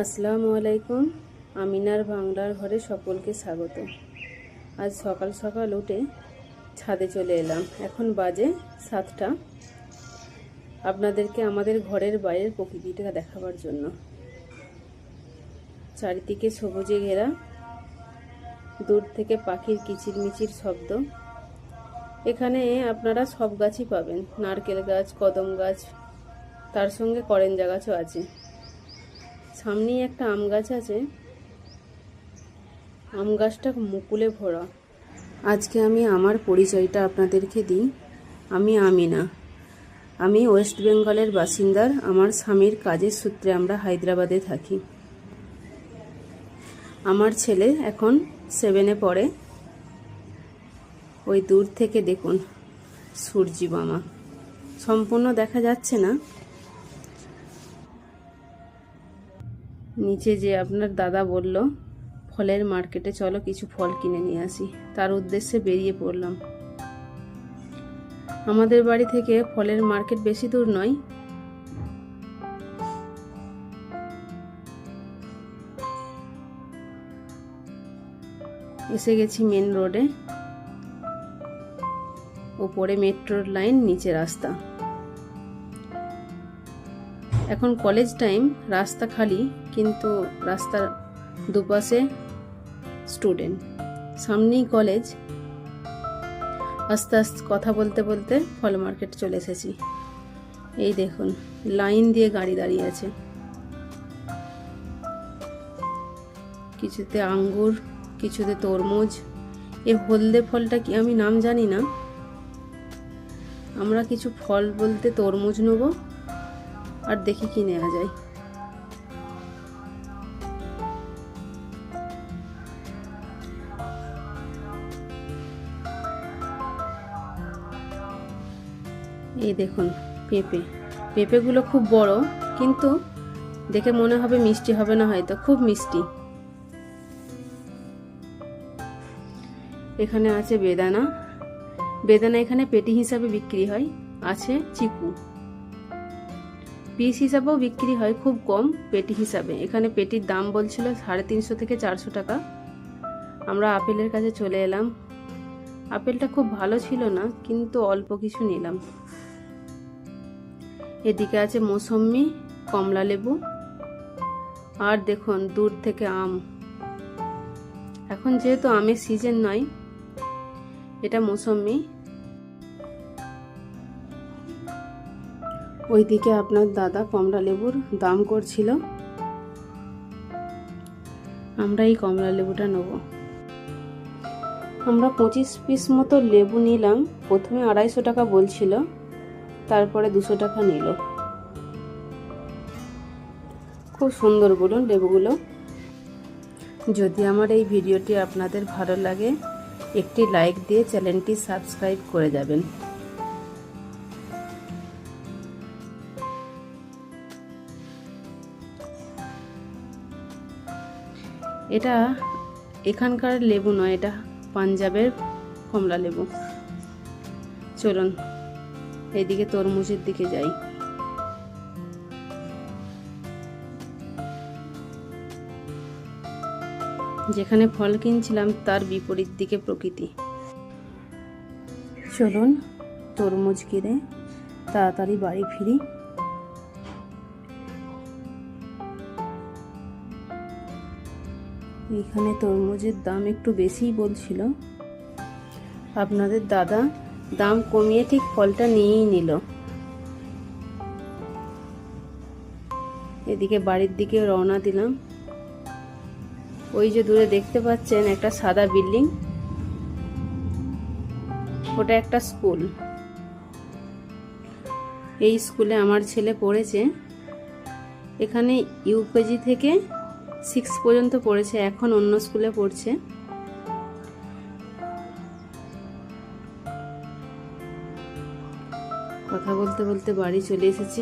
আসসালামু আলাইকুম। আমিনার বাংলার ঘরে সকলকে স্বাগত। আজ সকাল সকাল উঠে ছাদে চলে এলাম। এখন বাজে 7টা। আপনাদেরকে আমাদের ঘরের বাইরের প্রকৃতিটা দেখাবার জন্য। চারিদিকে সবুজে ঘেরা, দূর থেকে পাখির কিচিরমিচির শব্দ। এখানে আপনারা সব গাছই পাবেন, নারকেল গাছ, কদম গাছ, তার সঙ্গে করেঞ্জা গাছও আছে। সামনেই একটা আম গাছ আছে, আম গাছটা মুকুলে ভরা। আজকে আমি আমার পরিচয়টা আপনাদেরকে দিই। আমি আমিনা। আমি ওয়েস্ট বেঙ্গলের বাসিন্দার। আমার স্বামীর কাজের সূত্রে আমরা হায়দ্রাবাদে থাকি। আমার ছেলে এখন 7-এ পড়ে। ওই দূর থেকে দেখুন সূর্যি মামা, সম্পূর্ণ দেখা যাচ্ছে না। নিচে যে আপনার দাদা বলল ফলের মার্কেটে চলো কিছু ফল কিনে নিয়ে আসি, তার উদ্দেশ্যে বেরিয়ে পড়লাম। আমাদের বাড়ি থেকে ফলের মার্কেট বেশি দূর নয়। এসে গেছি মেন রোডে। ওপরে মেট্রোর লাইন, নিচে রাস্তা। এখন কলেজ টাইম, রাস্তা খালি, কিন্তু রাস্তার দুপাশে স্টুডেন্ট, সামনেই কলেজ। আস্তে আস্তে কথা বলতে বলতে ফল মার্কেট চলে এসেছি। এই দেখুন লাইন দিয়ে গাড়ি দাঁড়িয়ে আছে। কিছুতে আঙ্গুর, কিছুতে তরমুজ। এই হলদে ফলটা কি আমি নাম জানি না। আমরা কিছু ফল বলতে তরমুজ নেব, আর দেখি কি নেওয়া যায়। এই দেখুন পেঁপে। পেঁপেগুলো খুব বড়, কিন্তু দেখে মনে হবে মিষ্টি হবে না, হয়তো খুব মিষ্টি। এখানে আছে বেদানা। বেদানা এখানে পেটি হিসাবে বিক্রি হয়। আছে চিকু, পিস হিসাবেও বিক্রি হয়, খুব কম পেটি হিসাবে। এখানে পেটির দাম বলছিল 350 থেকে 400 টাকা। আমরা আপেলের কাছে চলে এলাম। আপেলটা খুব ভালো ছিল না, কিন্তু অল্প কিছু নিলাম। এদিকে আছে মৌসম্বি, কমলা লেবু, আর দেখুন দূর থেকে আম। এখন যেহেতু আমের সিজন নয়, এটা মৌসম্বি। ওইদিকে আপনার দাদা কমলা লেবুর দাম করছিল। আমরা এই কমলা লেবুটা নেব। আমরা 25 পিস মতো লেবু নিলাম। প্রথমে 250 টাকা বলছিল, তারপরে 200 টাকা নিল। খুব সুন্দর বলুন লেবুগুলো। যদি আমার এই ভিডিওটি আপনাদের ভালো লাগে, একটি লাইক দিয়ে চ্যানেলটি সাবস্ক্রাইব করে যাবেন। এটা এখানকার লেবু নয়, এটা পাঞ্জাবের কমলা লেবু। চলুন এইদিকে তরমুজের দিকে যাই। যেখানে ফল কিনছিলাম তার বিপরীত দিকে প্রকৃতি। চলুন তরমুজ কিনে তাড়াতাড়ি বাড়ি ফিরি। এখানে তরমুজের দাম একটু বেশিই বলছিল। আপনাদের দাদা দাম কমিয়ে ঠিক ফলটা নিয়েই নিল। এদিকে বাড়ির দিকে রওনা দিলাম। ওই যে দূরে দেখতে পাচ্ছেন একটা সাদা বিল্ডিং, ওটা একটা স্কুল। এই স্কুলে আমার ছেলে পড়েছে। এখানে ইউকেজি থেকে 6 পর্যন্ত পড়েছে, এখন অন্য স্কুলে পড়ছে। কথা বলতে বলতে বাড়ি চলে এসেছি।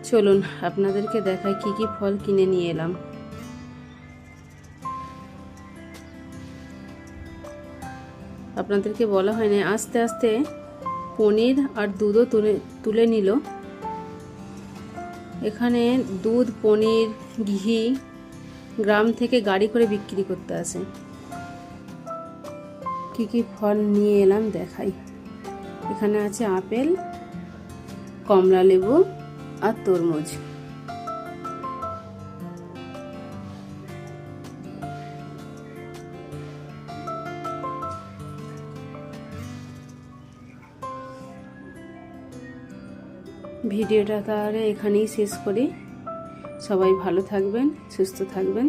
চলুন আপনাদেরকে দেখাই কি কি ফল কিনে নিয়ে এলাম। আপনাদেরকে বলা হয়নি, আস্তে আস্তে পনির আর দুধও তুলে নিল। এখানে দুধ, পনির, ঘি গ্রাম থেকে গাড়ি করে বিক্রি করতে আসে। কি কি ফল নিয়ে এলাম দেখাই। এখানে আছে আপেল, কমলা লেবু আর তরমুজ। ভিডিওটা তাহলে এখানেই শেষ করি। সবাই ভালো থাকবেন, সুস্থ থাকবেন।